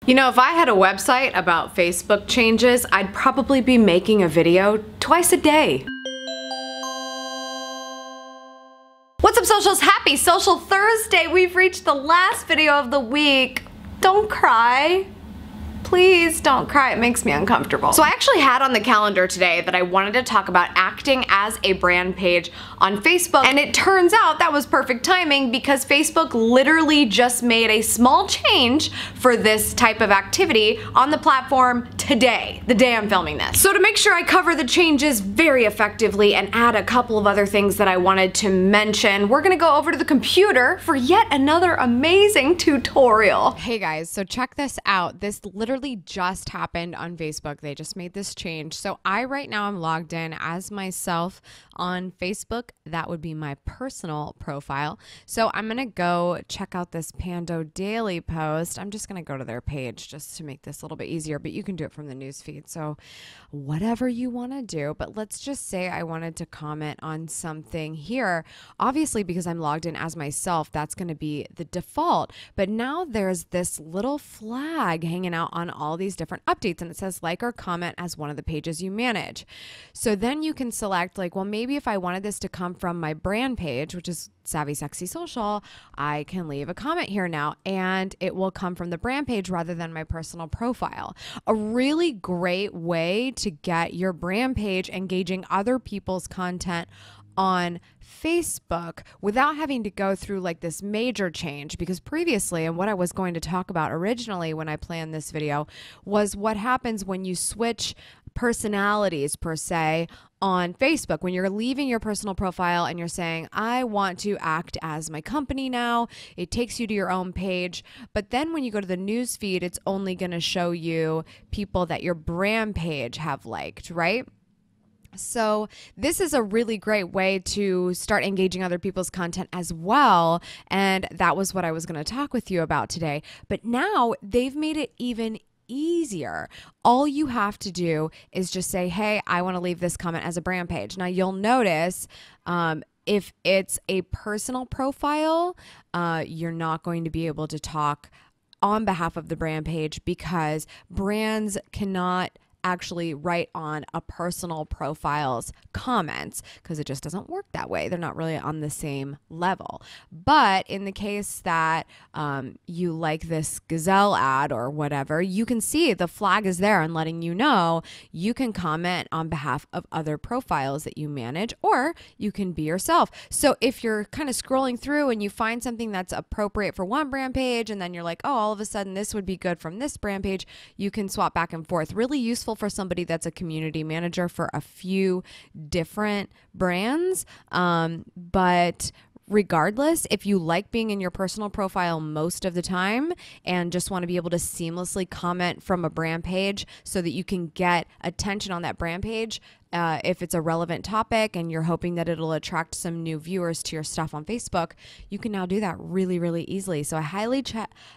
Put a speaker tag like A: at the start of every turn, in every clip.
A: You know, if I had a website about Facebook changes, I'd probably be making a video twice a day. What's up, socials? Happy Social Thursday! We've reached the last video of the week. Don't cry. Please don't cry, it makes me uncomfortable. So I actually had on the calendar today that I wanted to talk about acting as a brand page on Facebook, and it turns out that was perfect timing because Facebook literally just made a small change for this type of activity on the platform today, the day I'm filming this. So to make sure I cover the changes very effectively and add a couple of other things that I wanted to mention, we're gonna go over to the computer for yet another amazing tutorial. Hey guys, so check this out. This literally just happened on Facebook. They just made this change. So right now I'm logged in as myself on Facebook. That would be my personal profile. So I'm gonna go check out this Pando Daily post. I'm just gonna go to their page just to make this a little bit easier, but you can do it from the newsfeed. So whatever you want to do, but let's just say I wanted to comment on something here. Obviously, because I'm logged in as myself, that's going to be the default. But now there's this little flag hanging out on all these different updates, and it says like or comment as one of the pages you manage. So then you can select like, well, maybe if I wanted this to come from my brand page, which is Savvy Sexy Social, I can leave a comment here now and it will come from the brand page rather than my personal profile. A really great way to get your brand page engaging other people's content on Facebook without having to go through like this major change, because previously, and what I was going to talk about originally when I planned this video, was what happens when you switch personalities per se on Facebook. When you're leaving your personal profile and you're saying, I want to act as my company now, it takes you to your own page. But then when you go to the news feed, it's only going to show you people that your brand page have liked, right? So this is a really great way to start engaging other people's content as well. And that was what I was going to talk with you about today. But now they've made it even easier. All you have to do is just say, hey, I want to leave this comment as a brand page. Now you'll notice if it's a personal profile, you're not going to be able to talk on behalf of the brand page because brands cannot actually write on a personal profile's comments because it just doesn't work that way. They're not really on the same level. But in the case that you like this gazelle ad or whatever, you can see the flag is there and letting you know you can comment on behalf of other profiles that you manage, or you can be yourself. So if you're kind of scrolling through and you find something that's appropriate for one brand page and then you're like, oh, all of a sudden this would be good from this brand page, you can swap back and forth. Really useful for somebody that's a community manager for a few different brands. But regardless, if you like being in your personal profile most of the time and just want to be able to seamlessly comment from a brand page so that you can get attention on that brand page, if it's a relevant topic and you're hoping that it'll attract some new viewers to your stuff on Facebook, you can now do that really, really easily. So I highly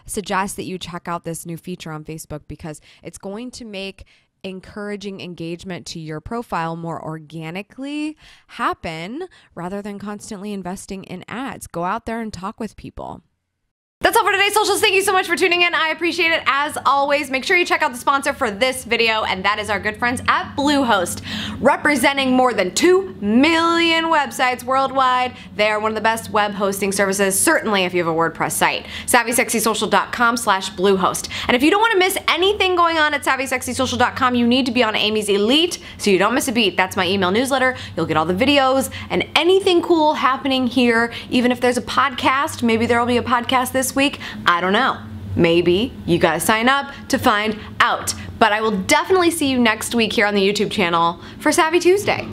A: suggest that you check out this new feature on Facebook because it's going to make encouraging engagement to your profile more organically happen rather than constantly investing in ads. Go out there and talk with people. That's all for today's socials. Thank you so much for tuning in. I appreciate it as always. Make sure you check out the sponsor for this video, and that is our good friends at Bluehost. Representing more than 2 million websites worldwide, they are one of the best web hosting services, certainly if you have a WordPress site. SavvySexySocial.com/Bluehost. And if you don't want to miss anything going on at SavvySexySocial.com, you need to be on Amy's Elite so you don't miss a beat. That's my email newsletter. You'll get all the videos and anything cool happening here. Even if there's a podcast, maybe there will be a podcast this week. I don't know. Maybe you gotta sign up to find out. But I will definitely see you next week here on the YouTube channel for Savvy Tuesday.